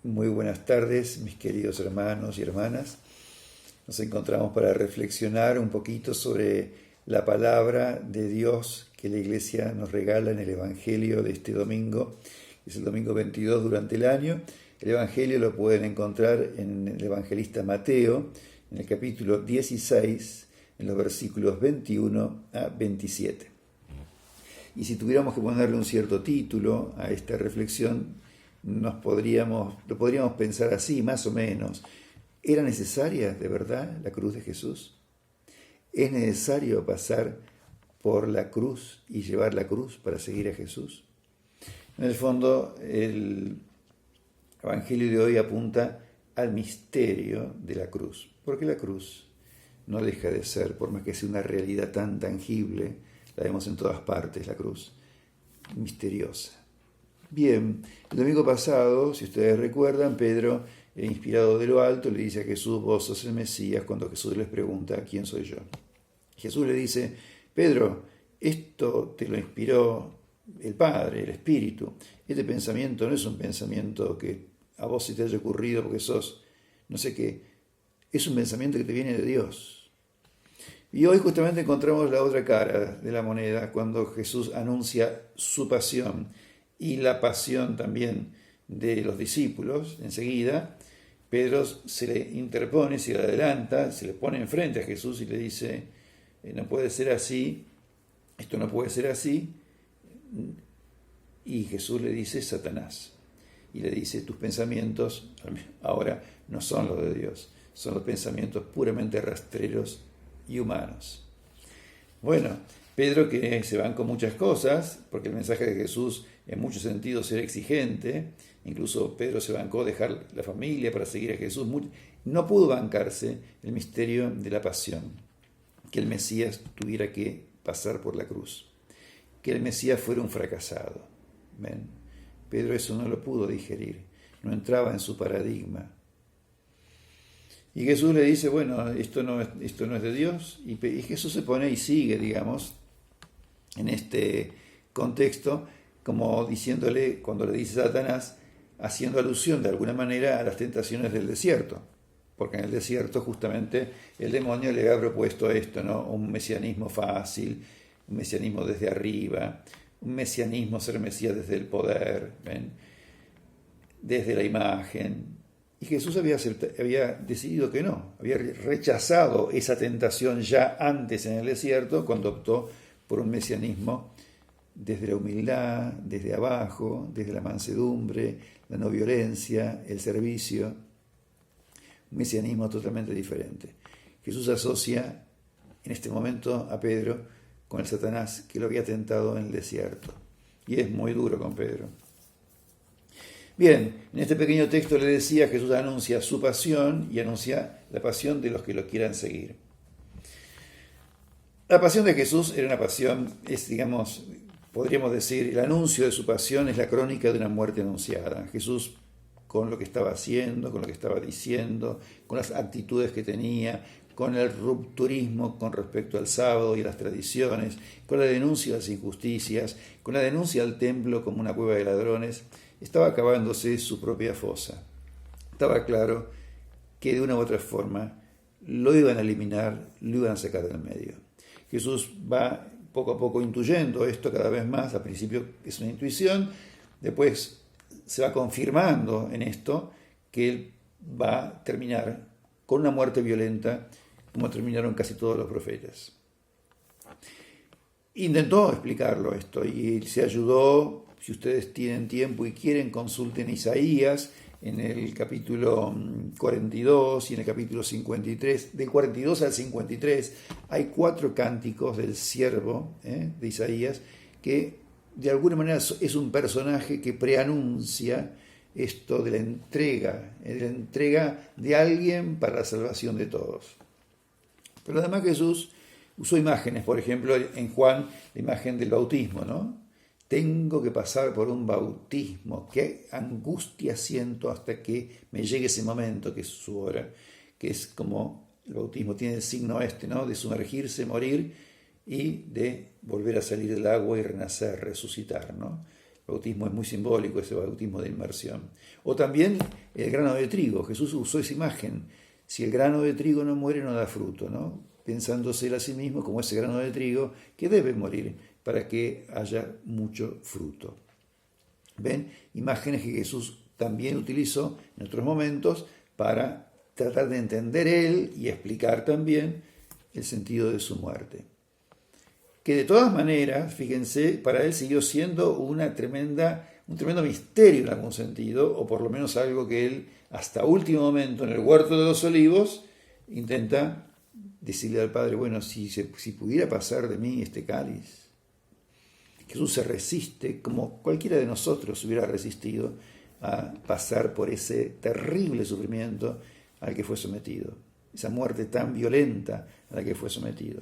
Muy buenas tardes, mis queridos hermanos y hermanas. Nos encontramos para reflexionar un poquito sobre la palabra de Dios que la Iglesia nos regala en el Evangelio de este domingo, que es el domingo 22 durante el año. El Evangelio lo pueden encontrar en el evangelista Mateo, en el capítulo 16, en los versículos 21 a 27. Y si tuviéramos que ponerle un cierto título a esta reflexión, lo podríamos pensar así, más o menos. ¿Era necesaria de verdad la cruz de Jesús? ¿Es necesario pasar por la cruz y llevar la cruz para seguir a Jesús? En el fondo, el Evangelio de hoy apunta al misterio de la cruz, porque la cruz no deja de ser, por más que sea una realidad tan tangible, la vemos en todas partes, la cruz, misteriosa. Bien, el domingo pasado, si ustedes recuerdan, Pedro, inspirado de lo alto, le dice a Jesús: vos sos el Mesías, cuando Jesús les pregunta: ¿quién soy yo? Jesús le dice: Pedro, esto te lo inspiró el Padre, el Espíritu. Este pensamiento no es un pensamiento que a vos se te haya ocurrido porque sos no sé qué, es un pensamiento que te viene de Dios. Y hoy justamente encontramos la otra cara de la moneda, cuando Jesús anuncia su pasión y la pasión también de los discípulos. Enseguida Pedro se le interpone, se le adelanta, se le pone enfrente a Jesús y le dice: no puede ser así, esto no puede ser así. Y Jesús le dice: Satanás. Y le dice: tus pensamientos ahora no son los de Dios, son los pensamientos puramente rastreros y humanos. Bueno, Pedro, que se bancó muchas cosas, porque el mensaje de Jesús en muchos sentidos era exigente, incluso Pedro se bancó dejar la familia para seguir a Jesús, no pudo bancarse el misterio de la pasión, que el Mesías tuviera que pasar por la cruz, que el Mesías fuera un fracasado. ¿Ven? Pedro eso no lo pudo digerir, no entraba en su paradigma. Y Jesús le dice: bueno, esto no es de Dios. Y Jesús se pone y sigue, digamos, en este contexto, como diciéndole, cuando le dice Satanás, haciendo alusión de alguna manera a las tentaciones del desierto. Porque en el desierto justamente el demonio le había propuesto esto, ¿no? Un mesianismo fácil, un mesianismo desde arriba, un mesianismo, ser Mesías desde el poder, ¿ven? Desde la imagen. Y Jesús había decidido que no, había rechazado esa tentación ya antes en el desierto, cuando optó por un mesianismo desde la humildad, desde abajo, desde la mansedumbre, la no violencia, el servicio. Un mesianismo totalmente diferente. Jesús asocia en este momento a Pedro con el Satanás que lo había tentado en el desierto. Y es muy duro con Pedro. Bien, en este pequeño texto le decía, Jesús anuncia su pasión y anuncia la pasión de los que lo quieran seguir. La pasión de Jesús era una pasión, digamos, podríamos decir, el anuncio de su pasión es la crónica de una muerte anunciada. Jesús, con lo que estaba haciendo, con lo que estaba diciendo, con las actitudes que tenía, con el rupturismo con respecto al sábado y a las tradiciones, con la denuncia de las injusticias, con la denuncia al templo como una cueva de ladrones, estaba acabándose su propia fosa. Estaba claro que de una u otra forma lo iban a eliminar, lo iban a sacar del medio. Jesús va poco a poco intuyendo esto cada vez más. Al principio es una intuición, después se va confirmando en esto que él va a terminar con una muerte violenta, como terminaron casi todos los profetas. Intentó explicarlo esto y se ayudó. Si ustedes tienen tiempo y quieren, consulten Isaías en el capítulo 42 y en el capítulo 53. Del 42 al 53 hay 4 cánticos del siervo de Isaías, que de alguna manera es un personaje que preanuncia esto de la entrega de alguien para la salvación de todos. Pero además Jesús usó imágenes, por ejemplo, en Juan, la imagen del bautismo, ¿no? Tengo que pasar por un bautismo, qué angustia siento hasta que me llegue ese momento, que es su hora, que es como el bautismo tiene el signo ¿no? De sumergirse, morir y de volver a salir del agua y renacer, resucitar, ¿no? Bautismo es muy simbólico, ese bautismo de inmersión. O también el grano de trigo. Jesús usó esa imagen. Si el grano de trigo no muere, no da fruto, ¿no? Pensándose él a sí mismo como ese grano de trigo que debe morir para que haya mucho fruto. ¿Ven? Imágenes que Jesús también utilizó en otros momentos para tratar de entender él y explicar también el sentido de su muerte. Que de todas maneras, fíjense, para él siguió siendo un tremendo misterio en algún sentido, o por lo menos algo que él, hasta último momento, en el huerto de los olivos, intenta decirle al Padre, bueno, si pudiera pasar de mí este cáliz. Jesús se resiste, como cualquiera de nosotros hubiera resistido, a pasar por ese terrible sufrimiento al que fue sometido, esa muerte tan violenta a la que fue sometido.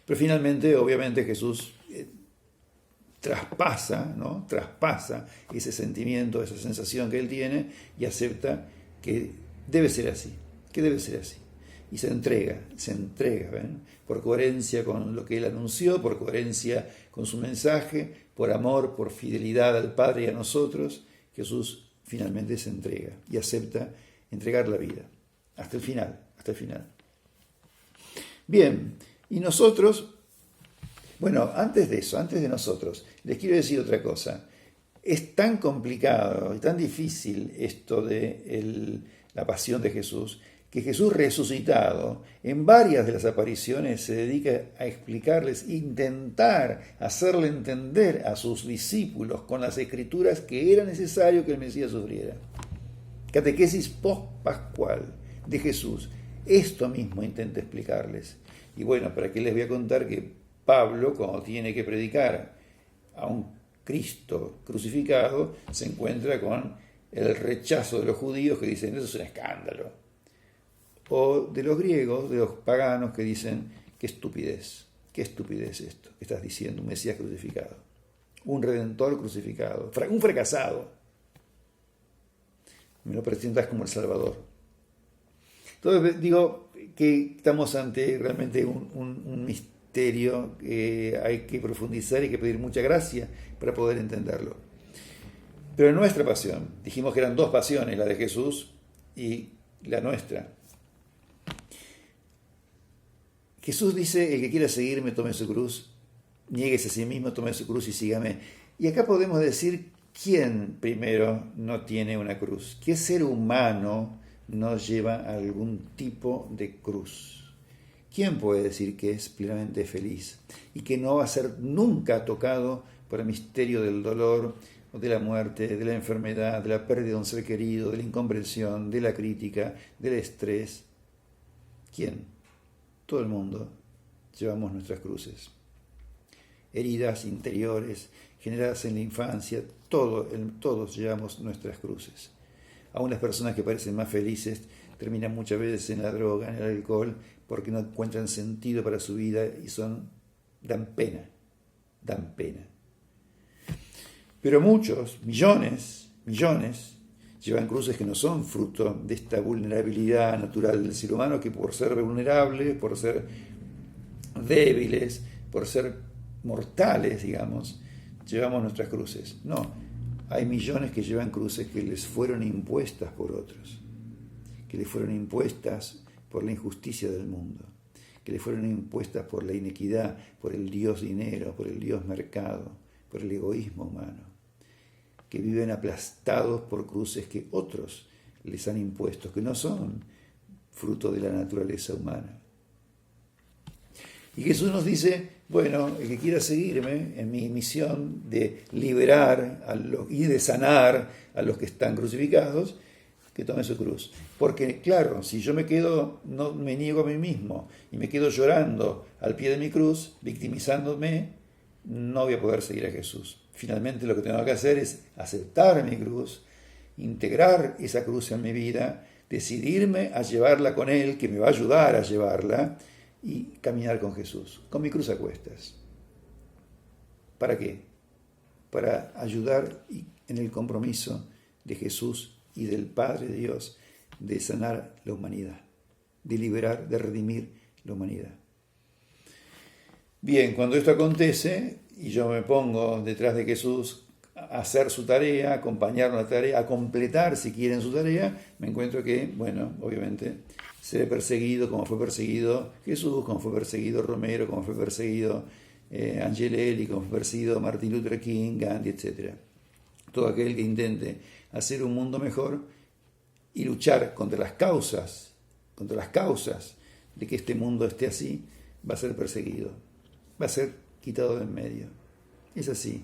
Pero finalmente, obviamente, Jesús traspasa ese sentimiento, esa sensación que él tiene y acepta que debe ser así, Y se entrega, ¿ven? Por coherencia con lo que él anunció, por coherencia con su mensaje, por amor, por fidelidad al Padre y a nosotros, Jesús finalmente se entrega y acepta entregar la vida hasta el final. Bien, y nosotros, bueno, antes de nosotros, les quiero decir otra cosa. Es tan complicado y tan difícil esto de la pasión de Jesús, que Jesús resucitado, en varias de las apariciones se dedica a explicarles, intentar hacerle entender a sus discípulos con las escrituras que era necesario que el Mesías sufriera. Catequesis post-pascual de Jesús. Esto mismo intenta explicarles. Y bueno, ¿para qué les voy a contar que Pablo, cuando tiene que predicar a un Cristo crucificado, se encuentra con el rechazo de los judíos que dicen, eso es un escándalo? O de los griegos, de los paganos que dicen, qué estupidez esto que estás diciendo, un Mesías crucificado, un Redentor crucificado, un fracasado. Me lo presentas como el Salvador. Entonces digo que estamos ante realmente un misterio que hay que profundizar y hay que pedir mucha gracia para poder entenderlo. Pero en nuestra pasión, dijimos que eran dos pasiones, la de Jesús y la nuestra. Jesús dice, el que quiera seguirme, tome su cruz, niéguese a sí mismo, tome su cruz y sígame. Y acá podemos decir, ¿quién primero no tiene una cruz? ¿Qué ser humano no lleva algún tipo de cruz? ¿Quién puede decir que es plenamente feliz y que no va a ser nunca tocado por el misterio del dolor o de la muerte, de la enfermedad, de la pérdida de un ser querido, de la incomprensión, de la crítica, del estrés? ¿Quién? Todo el mundo llevamos nuestras cruces. Heridas interiores generadas en la infancia, todos llevamos nuestras cruces. Aún las personas que parecen más felices terminan muchas veces en la droga, en el alcohol, porque no encuentran sentido para su vida y dan pena. Pero muchos, millones, llevan cruces que no son fruto de esta vulnerabilidad natural del ser humano, que por ser vulnerables, por ser débiles, por ser mortales, digamos, llevamos nuestras cruces. No, hay millones que llevan cruces que les fueron impuestas por otros, que les fueron impuestas por la injusticia del mundo, que les fueron impuestas por la inequidad, por el Dios dinero, por el Dios mercado, por el egoísmo humano, que viven aplastados por cruces que otros les han impuesto, que no son fruto de la naturaleza humana. Y Jesús nos dice, bueno, el que quiera seguirme en mi misión de liberar y de sanar a los que están crucificados, que tome su cruz. Porque claro, si yo no me niego a mí mismo y me quedo llorando al pie de mi cruz, victimizándome, no voy a poder seguir a Jesús. Finalmente lo que tengo que hacer es aceptar mi cruz, integrar esa cruz en mi vida, decidirme a llevarla con Él, que me va a ayudar a llevarla, y caminar con Jesús, con mi cruz a cuestas. ¿Para qué? Para ayudar en el compromiso de Jesús y del Padre Dios de sanar la humanidad, de liberar, de redimir la humanidad. Bien, cuando esto acontece y yo me pongo detrás de Jesús a hacer su tarea, a acompañarlo en la tarea, a completar, si quieren, su tarea, me encuentro que, bueno, obviamente, seré perseguido como fue perseguido Jesús, como fue perseguido Romero, como fue perseguido Angelelli, como fue perseguido Martin Luther King, Gandhi, etc. Todo aquel que intente hacer un mundo mejor y luchar contra las causas de que este mundo esté así, va a ser perseguido, va a ser quitado de en medio. Es así,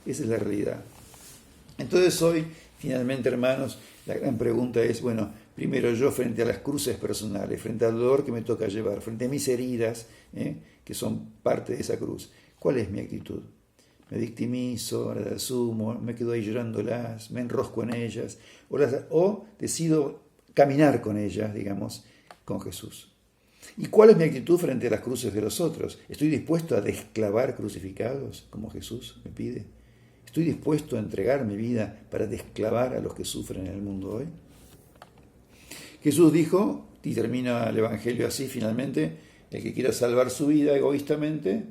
esa es la realidad. Entonces hoy, finalmente, hermanos, la gran pregunta es, bueno, primero yo frente a las cruces personales, frente al dolor que me toca llevar, frente a mis heridas, que son parte de esa cruz, ¿cuál es mi actitud? Me victimizo, las asumo, me quedo ahí llorándolas, me enrosco en ellas, o decido caminar con ellas, digamos, con Jesús. ¿Y cuál es mi actitud frente a las cruces de los otros? ¿Estoy dispuesto a desclavar crucificados, como Jesús me pide? ¿Estoy dispuesto a entregar mi vida para desclavar a los que sufren en el mundo hoy? Jesús dijo, y termina el Evangelio así finalmente, el que quiera salvar su vida egoístamente,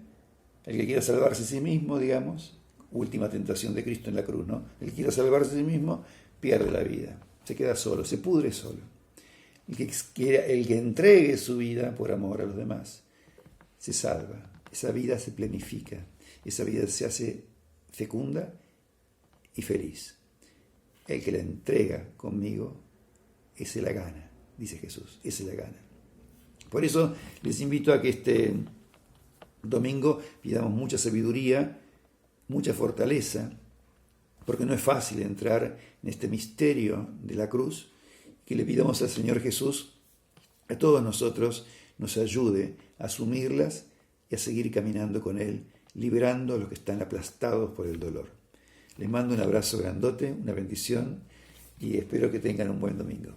el que quiera salvarse a sí mismo, digamos, última tentación de Cristo en la cruz, ¿no? El que quiera salvarse a sí mismo, pierde la vida, se queda solo, se pudre solo. El que entregue su vida por amor a los demás, se salva, esa vida se planifica, esa vida se hace fecunda y feliz. El que la entrega conmigo, ese la gana, dice Jesús, ese la gana. Por eso les invito a que este domingo pidamos mucha sabiduría, mucha fortaleza, porque no es fácil entrar en este misterio de la cruz, que le pidamos al Señor Jesús, a todos nosotros, nos ayude a asumirlas y a seguir caminando con Él, liberando a los que están aplastados por el dolor. Les mando un abrazo grandote, una bendición, y espero que tengan un buen domingo.